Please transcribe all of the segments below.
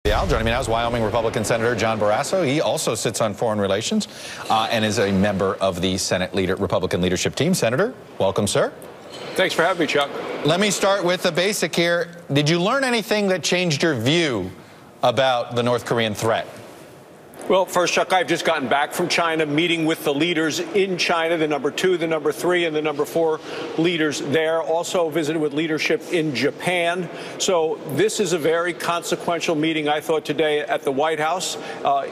Joining me now is Wyoming Republican Senator John Barrasso. He also sits on foreign relations and is a member of the Senate Republican leadership team. Senator, welcome, sir. Thanks for having me, Chuck. Let me start with the basic here. Did you learn anything that changed your view about the North Korean threat? Well, first, Chuck, I've just gotten back from China, meeting with the leaders in China, the number 2, the number 3, and the number 4 leaders there. Also visited with leadership in Japan. So this is a very consequential meeting, I thought, today at the White House.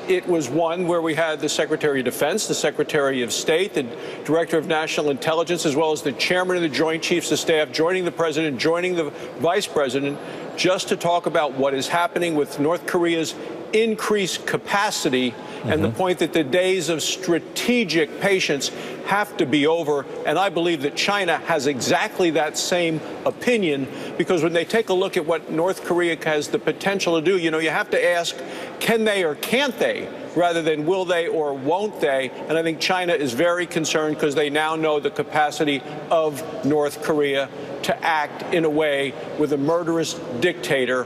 It was one where we had the Secretary of Defense, the Secretary of State, the Director of National Intelligence, as well as the Chairman of the Joint Chiefs of Staff, joining the President, joining the Vice President, just to talk about what is happening with North Korea's increased capacity and the point that the days of strategic patience have to be over. And I believe that China has exactly that same opinion, because when they take a look at what North Korea has the potential to do, you have to ask, can they or can't they, rather than will they or won't they? And I think China is very concerned because they now know the capacity of North Korea to act in a way with a murderous dictator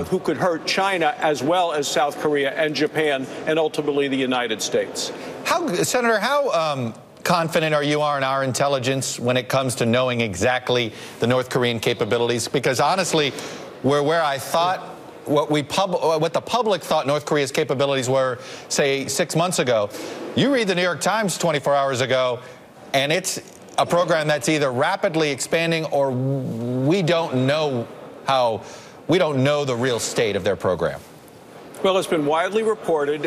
who could hurt China as well as South Korea and Japan and ultimately the United States. Senator, how confident are you in our intelligence when it comes to knowing exactly the North Korean capabilities? Because honestly, where I thought what the public thought North Korea's capabilities were, say, 6 months ago, you read the New York Times 24 hours ago, and it's a program that's either rapidly expanding or we don't know the real state of their program. Well, it's been widely reported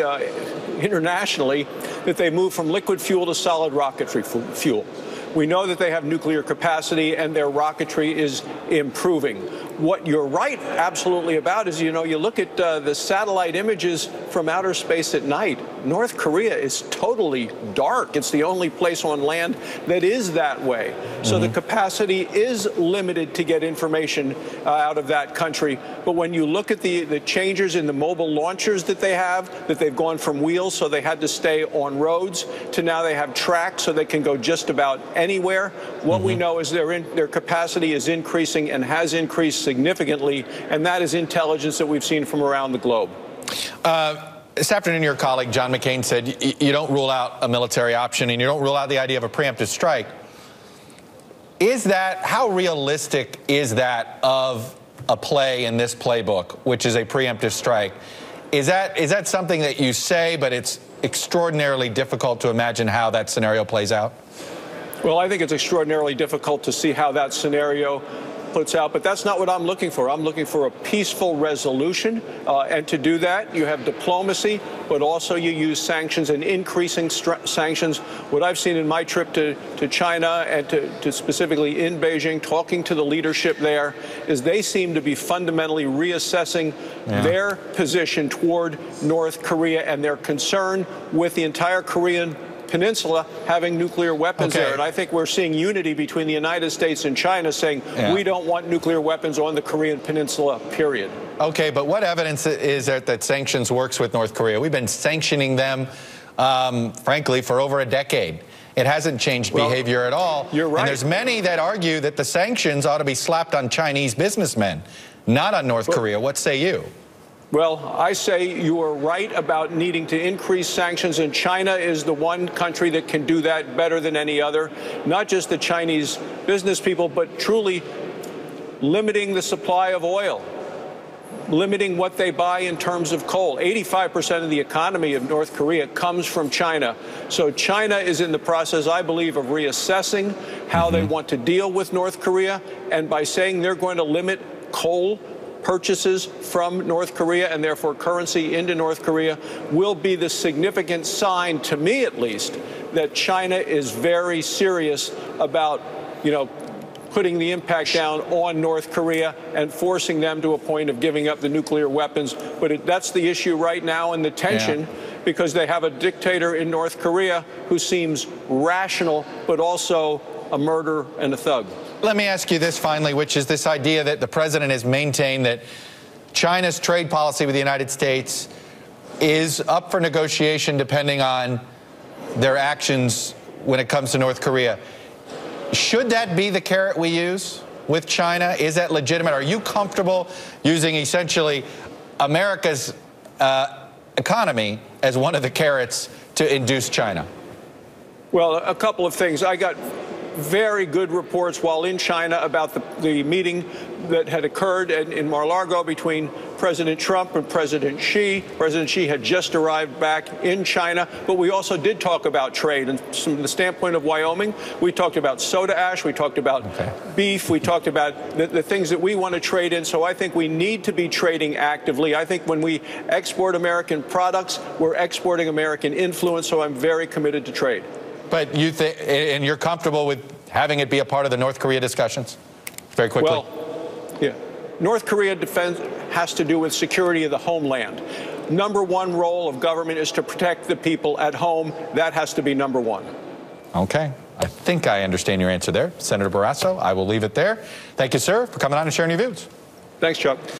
internationally that they moved from liquid fuel to solid rocket fuel. We know that they have nuclear capacity and their rocketry is improving. What you're right absolutely about is, you look at the satellite images from outer space at night. North Korea is totally dark. It's the only place on land that is that way. So the capacity is limited to get information out of that country. But when you look at the changes in the mobile launchers that they've gone from wheels, so they had to stay on roads, to now they have tracks so they can go just about anywhere. What we know is their capacity is increasing and has increased significantly, and that is intelligence that we've seen from around the globe. This afternoon, your colleague John McCain said you don't rule out a military option and you don't rule out the idea of a preemptive strike. How realistic is that of a play in this playbook, which is a preemptive strike? Is that something that you say, but it's extraordinarily difficult to imagine how that scenario plays out? Well, I think it's extraordinarily difficult to see how that scenario puts out, but that's not what I'm looking for. I'm looking for a peaceful resolution, and to do that, you have diplomacy, but also you use sanctions and increasing sanctions. What I've seen in my trip to China and to specifically in Beijing, talking to the leadership there, is they seem to be fundamentally reassessing their position toward North Korea and their concern with the entire Korean Peninsula having nuclear weapons there. And I think we're seeing unity between the United States and China saying we don't want nuclear weapons on the Korean Peninsula, period. Okay, but what evidence is there that sanctions works with North Korea? We've been sanctioning them, frankly, for over a decade. It hasn't changed behavior at all. You're right. And there's many that argue that the sanctions ought to be slapped on Chinese businessmen, not on North Korea. What say you? Well, I say you are right about needing to increase sanctions, and China is the one country that can do that better than any other. Not just the Chinese business people, but truly limiting the supply of oil, limiting what they buy in terms of coal. 85% of the economy of North Korea comes from China. So China is in the process, I believe, of reassessing how they want to deal with North Korea, and by saying they're going to limit coal purchases from North Korea and therefore currency into North Korea will be the significant sign, to me at least, that China is very serious about, putting the impact down on North Korea and forcing them to a point of giving up the nuclear weapons. But that's the issue right now, and the tension, because they have a dictator in North Korea who seems rational, but also a murderer and a thug. Let me ask you this finally, which is this idea that the president has maintained that China's trade policy with the United States is up for negotiation depending on their actions when it comes to North Korea. Should that be the carrot we use with China? Is that legitimate? Are you comfortable using essentially America's economy as one of the carrots to induce China? Well, a couple of things. I got very good reports while in China about the meeting that had occurred in Mar-a-Lago between President Trump and President Xi. President Xi had just arrived back in China, but we also did talk about trade. And from the standpoint of Wyoming, we talked about soda ash, we talked about beef, we talked about the things that we want to trade in. So I think we need to be trading actively. I think when we export American products, we're exporting American influence, so I'm very committed to trade. But you think, and you're comfortable with having it be a part of the North Korea discussions? Very quickly. Well, yeah. North Korea defense has to do with security of the homeland. Number one role of government is to protect the people at home. That has to be number one. Okay. I think I understand your answer there, Senator Barrasso. I will leave it there. Thank you, sir, for coming on and sharing your views. Thanks, Chuck.